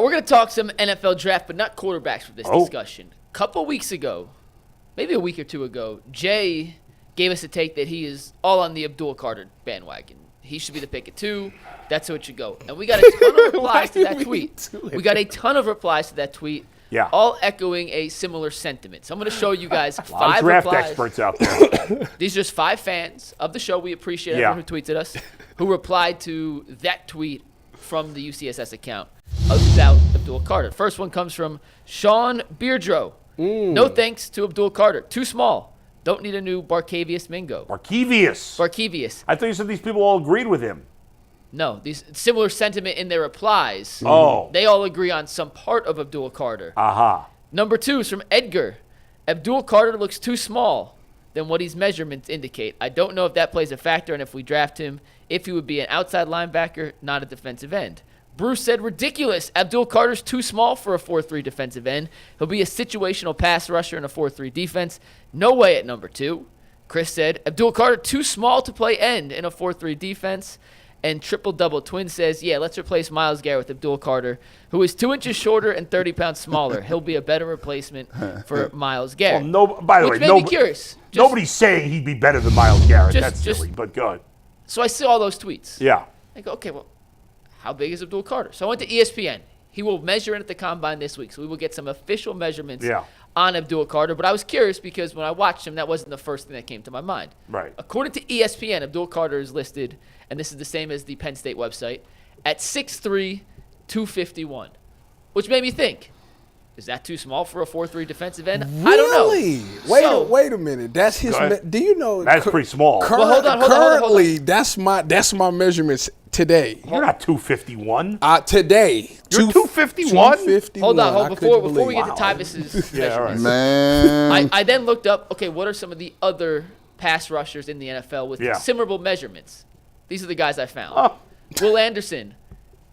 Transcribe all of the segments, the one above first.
We're going to talk some NFL draft, but not quarterbacks for this discussion. A couple weeks ago, maybe a week or two ago, Jay gave us a take that he is all on the Abdul Carter bandwagon. He should be the pick at 2. That's how it should go. And we got a ton of replies to that tweet. We got a ton of replies to that tweet, all echoing a similar sentiment. So I'm going to show you guys 5 draft replies. Experts out there. These are just 5 fans of the show. We appreciate everyone who tweets at us, who replied to that tweet from the UCSS account about Abdul Carter. First one comes from Sean Beardrow. No thanks to Abdul Carter. Too small. Don't need a new Barkevius Mingo. Barkevius. I thought you said these people all agreed with him. No, these similar sentiment in their replies. Oh. They all agree on some part of Abdul Carter. Number 2 is from Edgar. Abdul Carter looks too small than what his measurements indicate. I don't know if that plays a factor and if we draft him, if he would be an outside linebacker, not a defensive end. Bruce said, ridiculous. Abdul Carter's too small for a 4-3 defensive end. He'll be a situational pass rusher in a 4-3 defense. No way at number 2. Chris said, Abdul Carter too small to play end in a 4-3 defense. And Triple Double Twin says, yeah, let's replace Myles Garrett with Abdul Carter, who is 2 inches shorter and 30 pounds smaller. He'll be a better replacement for Myles Garrett. Well, by the way, made me curious. Nobody's saying he'd be better than Myles Garrett. That's silly, but good. So I see all those tweets. Yeah. I go, okay, well, how big is Abdul Carter? So I went to ESPN. He will measure in at the Combine this week, so we will get some official measurements on Abdul Carter. But I was curious because when I watched him, that wasn't the first thing that came to my mind. Right. According to ESPN, Abdul Carter is listed, and this is the same as the Penn State website, at 6'3", 251, which made me think, is that too small for a 4-3 defensive end? Really? I don't know. Wait a minute. That's his. Do you know? That's pretty small. Well, hold on. Currently, that's my measurements today. You're not 251. Today. You're 251? 251. Hold on. Before we get to Tyvus's measurements. Man. I then looked up, okay, what are some of the other pass rushers in the NFL with similar measurements? These are the guys I found. Will Anderson.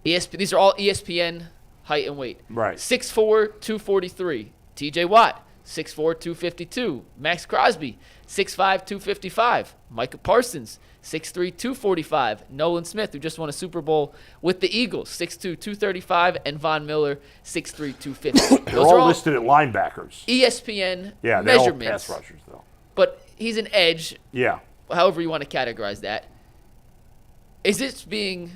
These are all ESPN height and weight. Right. 6'4", 243. TJ Watt, 6'4", 252. Max Crosby, 6'5", 255. Micah Parsons, 6'3", 245. Nolan Smith, who just won a Super Bowl with the Eagles, 6'2", 235. And Von Miller, 6'3", 250. They're all listed at linebackers. ESPN they're measurements. all pass rushers, though. But he's an edge. Yeah. However you want to categorize that. Is this being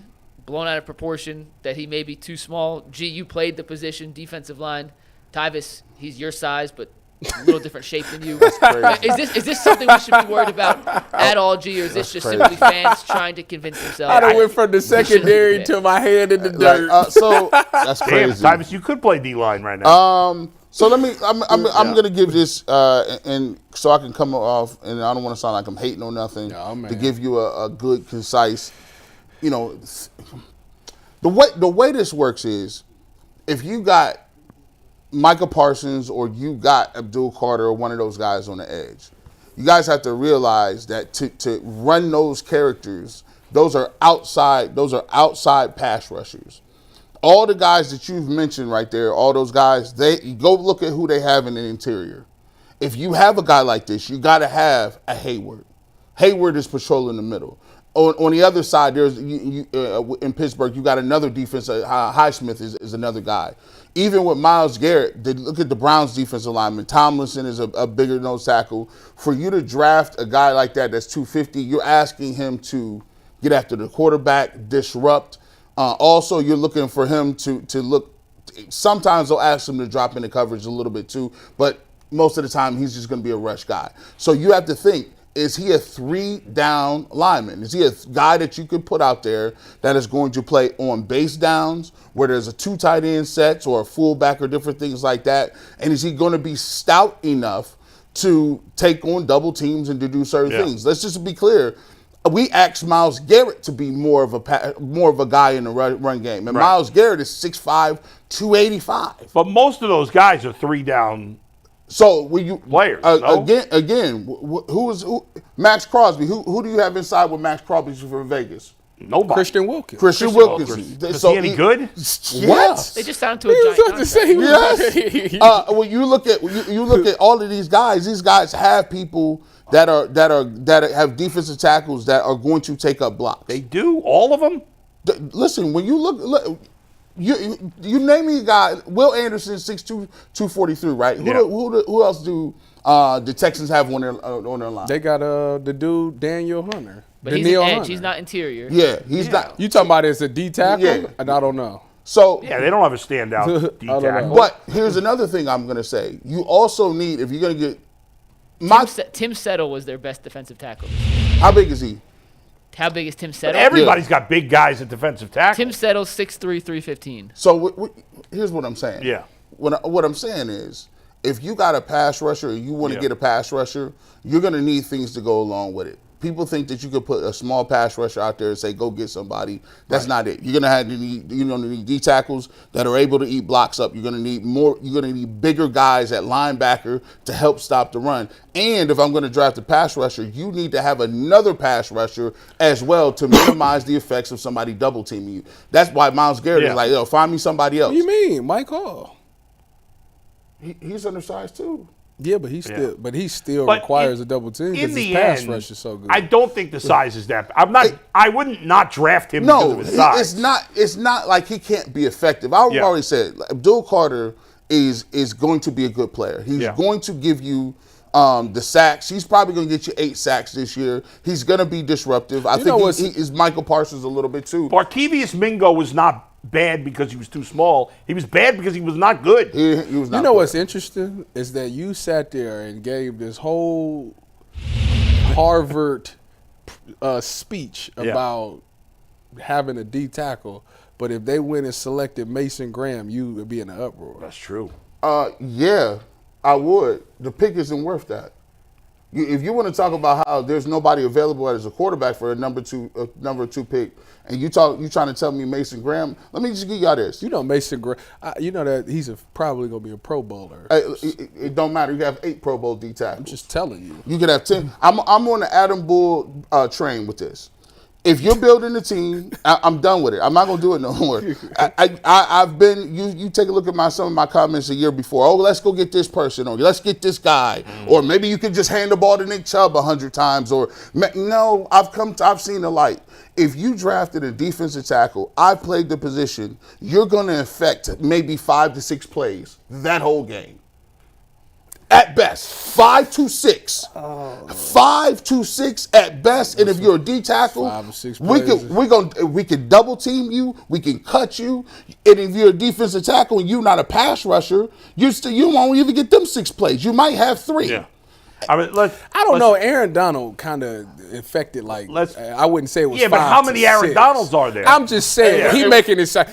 blown out of proportion that he may be too small? G, you played the position, defensive line. Tyvus, he's your size, but a little different shape than you. Is this something we should be worried about at all, G, or is this just simply fans trying to convince themselves? I went from the secondary to my hand in the dirt. So that's crazy. Damn, Tyvus, you could play D-line right now. So let me. I'm going to give this, and so I can come off, and I don't want to sound like I'm hating on nothing. To give you a good, concise. You know, the way this works is, if you got Micah Parsons or you got Abdul Carter or one of those guys on the edge, you guys have to realize that to run those characters, those are outside pass rushers. All the guys that you've mentioned right there, all those guys, you go look at who they have in the interior. If you have a guy like this, you got to have a Hayward. Hayward is patrolling the middle. On the other side, there's in Pittsburgh, you got another defense. Highsmith is another guy. Even with Myles Garrett, look at the Browns' defensive lineman. Tomlinson is a bigger nose tackle. For you to draft a guy like that that's 250, you're asking him to get after the quarterback, disrupt. Also, you're looking for him to look. Sometimes they'll ask him to drop into coverage a little bit too, but most of the time he's just going to be a rush guy. So you have to think. Is he a 3-down lineman? Is he a guy that you could put out there that is going to play on base downs where there's a 2 tight end sets or a fullback or different things like that? And is he going to be stout enough to take on double teams and to do certain things? Let's just be clear. We asked Myles Garrett to be more of a guy in the run game. And Myles Garrett is 6'5", 285. But most of those guys are 3-down. So when you players again, who Max Crosby? Who do you have inside with Max Crosby for Vegas? Nobody. Christian Wilkins. Is he any good? What? They just signed to a giant contract. Yes. When you look at all of these guys have people that have defensive tackles that are going to take up blocks. They do, all of them. Listen, when you look You name me a guy. Will Anderson, 6'2", 243, right? Who else do the Texans have on their line? They got the dude Daniel Hunter. But he's an edge. He's not interior. Yeah, he's not. You talking about as a D tackle? Yeah. And I don't know. So yeah, they don't have a standout D tackle. But here's another thing I'm going to say. You also need, if you're going to get Tim Settle was their best defensive tackle. How big is he? How big is Tim Settle? But everybody's got big guys at defensive tackle. Tim Settle's 6'3", 315. So here's what I'm saying. Yeah. What I'm saying is, if you got a pass rusher or you want to get a pass rusher, you're going to need things to go along with it. People think that you could put a small pass rusher out there and say, go get somebody. That's not it. You're going to need D tackles that are able to eat blocks up. You're going to need more. You're going to need bigger guys at linebacker to help stop the run. And if I'm going to draft a pass rusher, you need to have another pass rusher as well to minimize the effects of somebody double teaming you. That's why Myles Garrett is like, find me somebody else. What do you mean, Mike Hall? He's undersized too. Yeah, but he still requires a double team because his pass rush is so good. I don't think the size is that. I wouldn't not draft him because of his size. It's not like he can't be effective. I've already said Abdul Carter is going to be a good player. He's going to give you the sacks. He's probably going to get you 8 sacks this year. He's going to be disruptive. I think he is Michael Parsons a little bit too. Barkevius Mingo was not bad because he was too small. He was bad because he was not good. He was not. You know what's interesting is that you sat there and gave this whole Harvard speech about having a D tackle, but if they went and selected Mason Graham, you would be in an uproar. That's true. Yeah, I would. The pick isn't worth that. If you want to talk about how there's nobody available as a quarterback for a number two pick, and you trying to tell me Mason Graham, let me just give y'all this. You know Mason Graham. You know that he's probably going to be a Pro Bowler. It don't matter. You have 8 Pro Bowl D tackles. I'm just telling you. You could have 10. I'm on the Adam Bull train with this. If you're building a team, I'm done with it. I'm not gonna do it no more. I've been. You take a look at some of my comments a year before. Oh, let's go get this person, or let's get this guy, or maybe you could just hand the ball to Nick Chubb 100 times. Or no, I've seen the light. If you drafted a defensive tackle, I played the position. You're gonna affect maybe 5 to 6 plays that whole game. At best, 5 to 6. 5 to 6 at best. And if you're a D tackle, 5 or 6 plays. we can double team you. We can cut you. And if you're a defensive tackle and you're not a pass rusher, you won't even get them 6 plays. You might have 3. Yeah. I mean, I don't know. Aaron Donald kind of affected I wouldn't say it was 5 but how many Aaron 6. Donalds are there? I'm just saying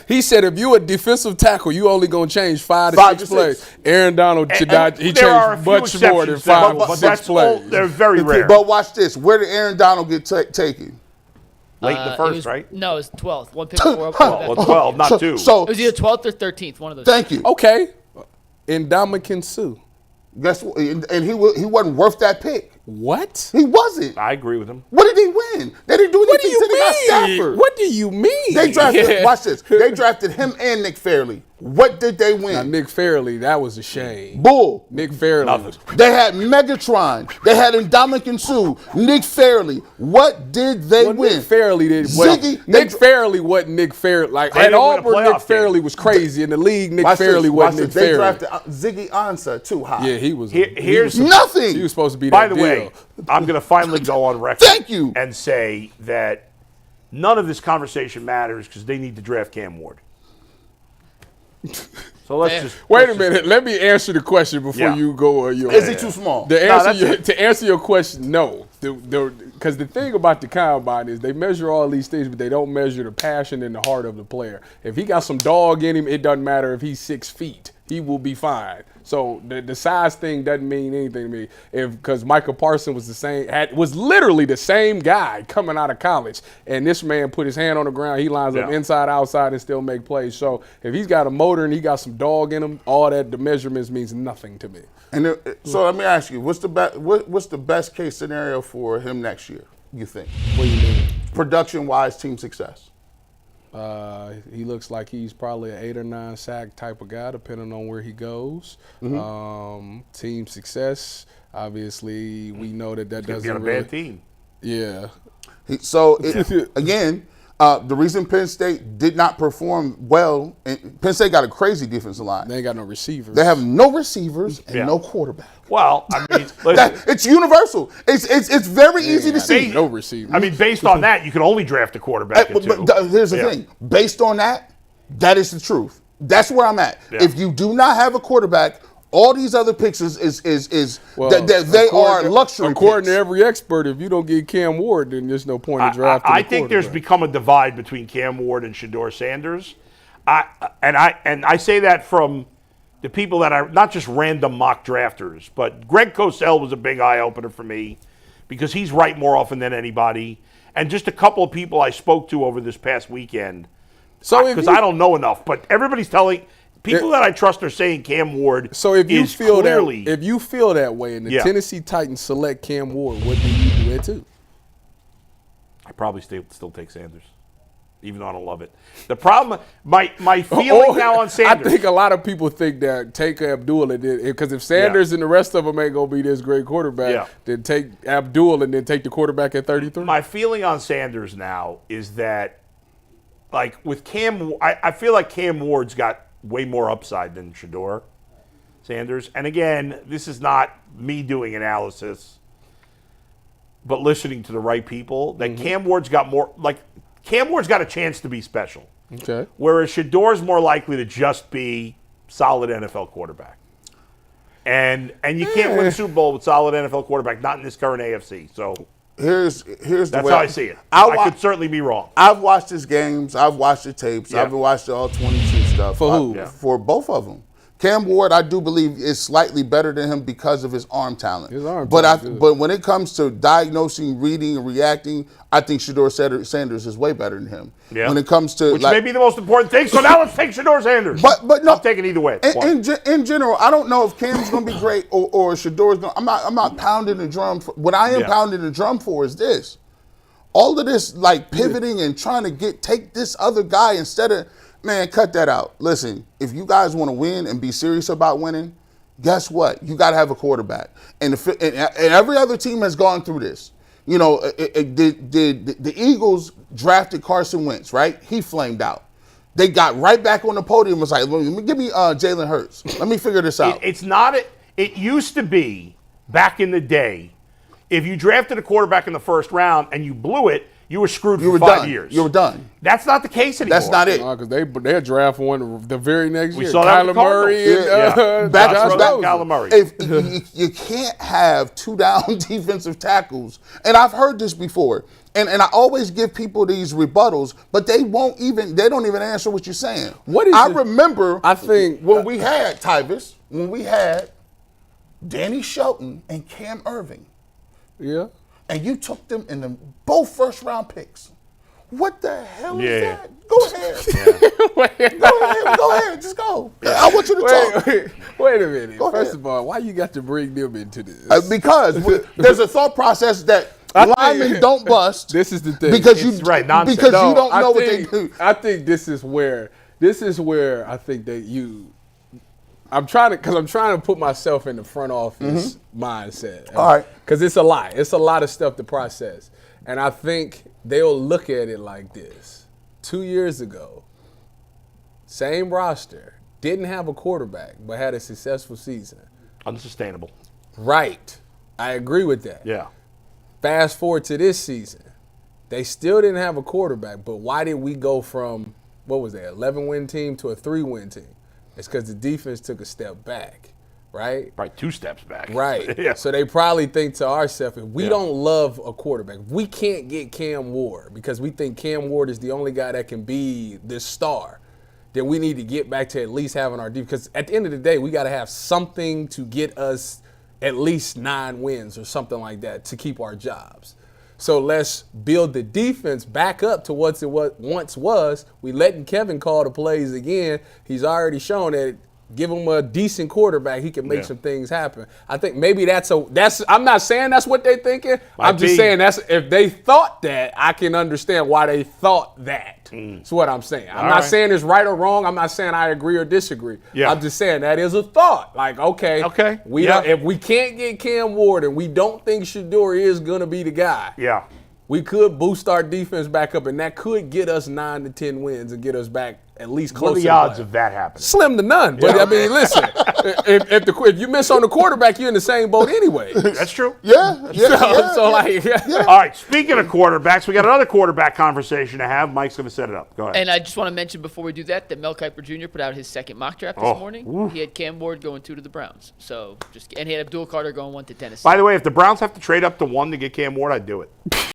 he said if you a defensive tackle, you only gonna change 5 to 6 plays. Aaron Donald he changed much more than 5 or 6 plays. They're very rare. But watch this. Where did Aaron Donald get taken? Late in the first, right? No, it was 12th. One pick before. 12, not 2. So it was either 12th or 13th. One of those. Thank you. Okay, Ndamukong Suh. Guess what? And he wasn't worth that pick. What? He wasn't. I agree with him. What did he win? They didn't do anything until they got Stafford. What do you mean? They drafted. Watch this. They drafted him and Nick Fairley. What did they win? Now, Nick Fairley, that was a shame. Bull. Nick Fairley. Nothing. They had Megatron. They had Ndamukong Suh. Nick Fairley. What did they win? Nick Fairley did. Nick Fairley wasn't Nick Fairley. Like at Auburn, Nick Fairley was crazy. In the league, Nick Fairley wasn't Nick Fairley. They drafted Ziggy Ansah too high. Yeah, he was. Here's nothing. He was supposed to be. By the way, I'm going to finally go on record. Thank you. And say that none of this conversation matters because they need to draft Cam Ward. So wait a minute. Let me answer the question before you go. Is he too small? To answer your question, no. Because the thing about the combine is they measure all these things, but they don't measure the passion and the heart of the player. If he got some dog in him, it doesn't matter if he's 6 feet. He will be fine. So the size thing doesn't mean anything to me. Because Michael Parsons was literally the same guy coming out of college, and this man put his hand on the ground. He lines up inside, outside, and still make plays. So if he's got a motor and he got some dog in him, all that the measurements means nothing to me. And so let me ask you, what's the best case scenario for him next year? You think? What do you mean? Production-wise, team success. He looks like he's probably an 8 or 9 sack type of guy, depending on where he goes. Mm-hmm. Team success, obviously, we know that doesn't be on a bad team. Yeah. So again, The reason Penn State did not perform well, and Penn State got a crazy defensive line. They ain't got no receivers. They have no receivers and no quarterback. Well, I mean, listen, it's universal. It's very easy to see. No receivers. I mean, based on that, you can only draft a quarterback. But here's the thing. Based on that, that is the truth. That's where I'm at. Yeah. If you do not have a quarterback, all these other picks they are luxury. According picks. to every expert, if you don't get Cam Ward, then there's no point in drafting. I think there's become a divide between Cam Ward and Shedeur Sanders. I say that from the people that are not just random mock drafters, but Greg Cosell was a big eye opener for me because he's right more often than anybody. And just a couple of people I spoke to over this past weekend. So because I don't know enough, but everybody's telling people that I trust are saying Cam Ward. So if you feel that way, and the Tennessee Titans select Cam Ward, what do you do it too? I probably still take Sanders, even though I don't love it. The problem, my feeling now on Sanders. I think a lot of people think that take Abdul and then because if Sanders and the rest of them ain't gonna be this great quarterback, then take Abdul and then take the quarterback at 33. My feeling on Sanders now is that. Like with Cam, I feel like Cam Ward's got way more upside than Shedeur Sanders. And again, this is not me doing analysis, but listening to the right people. That Cam Ward's got more. Like Cam Ward's got a chance to be special. Okay. Whereas Shedeur's more likely to just be solid NFL quarterback. And you can't win a Super Bowl with solid NFL quarterback, not in this current AFC. So. Here's the way how I see it. I could certainly be wrong. I've watched his games. I've watched the tapes. I've watched all 22 stuff. For who? For both of them. Cam Ward, I do believe, is slightly better than him because of his arm talent. But when it comes to diagnosing, reading, and reacting, I think Shedeur Sanders is way better than him. Yeah. When it comes to which may be the most important thing. So now let's take Shedeur Sanders. But no, I'll take it either way. In general, I don't know if Cam's going to be great or Shedeur's going. I'm not pounding the drum. What I am pounding the drum for is this. All of this like pivoting and trying to take this other guy instead of. Man, cut that out. Listen, if you guys want to win and be serious about winning, guess what? You got to have a quarterback. And every other team has gone through this. You know, the Eagles drafted Carson Wentz, right? He flamed out. They got right back on the podium and was like, give me Jalen Hurts. Let me figure this out. It used to be, back in the day, if you drafted a quarterback in the first round and you blew it, you were screwed for 5 years. You were done. That's not the case anymore. That's not it. Because they'll draft one the very next year. We saw that with Kyler Murray and Kyler Murray. If you can't have 2 down defensive tackles, and I've heard this before, and I always give people these rebuttals, but they don't even answer what you're saying. Remember, I think when we had Tyvis, when we had Danny Shelton and Cam Irving. Yeah. And you took them in both first-round picks. What the hell is that? Go ahead. Go ahead. Just go. I want you to talk. Wait a minute. First of all, why you got to bring them into this? Because there's a thought process that linemen don't bust. This is the thing. Because you don't know what they do. I think this is where I think that I'm trying to put myself in the front office mindset. All right. Because it's a lot. It's a lot of stuff to process. And I think they'll look at it like this. 2 years ago, same roster, didn't have a quarterback, but had a successful season. Unsustainable. Right. I agree with that. Yeah. Fast forward to this season. They still didn't have a quarterback, but why did we go from, 11-win team to a 3-win team? It's because the defense took a step back, right? Probably 2 steps back. Right. Yeah. So they probably think to ourselves, if we don't love a quarterback, if we can't get Cam Ward because we think Cam Ward is the only guy that can be this star, then we need to get back to at least having our defense. Because at the end of the day, we got to have something to get us at least 9 wins or something like that to keep our jobs. So let's build the defense back up to what it once was. We letting Kevin call the plays again. He's already shown that give him a decent quarterback, he can make some things happen. I think maybe I'm not saying that's what they're thinking. I'm just saying if they thought that, I can understand why they thought that. That's what I'm saying. I'm not saying it's right or wrong. I'm not saying I agree or disagree. Yeah. I'm just saying that is a thought. Like, okay. If we can't get Cam Ward and we don't think Shedeur is going to be the guy. Yeah. we could boost our defense back up, and that could get us 9 to 10 wins and get us back at least close. What are the odds of that happening? Slim to none. But I mean, listen, if you miss on the quarterback, you're in the same boat anyway. That's true. Yeah. All right, speaking of quarterbacks, we got another quarterback conversation to have. Mike's going to set it up. Go ahead. And I just want to mention before we do that Mel Kiper Jr. put out his second mock draft this morning. Oof. He had Cam Ward going 2 to the Browns. And he had Abdul Carter going 1 to Tennessee. By the way, if the Browns have to trade up to 1 to get Cam Ward, I'd do it.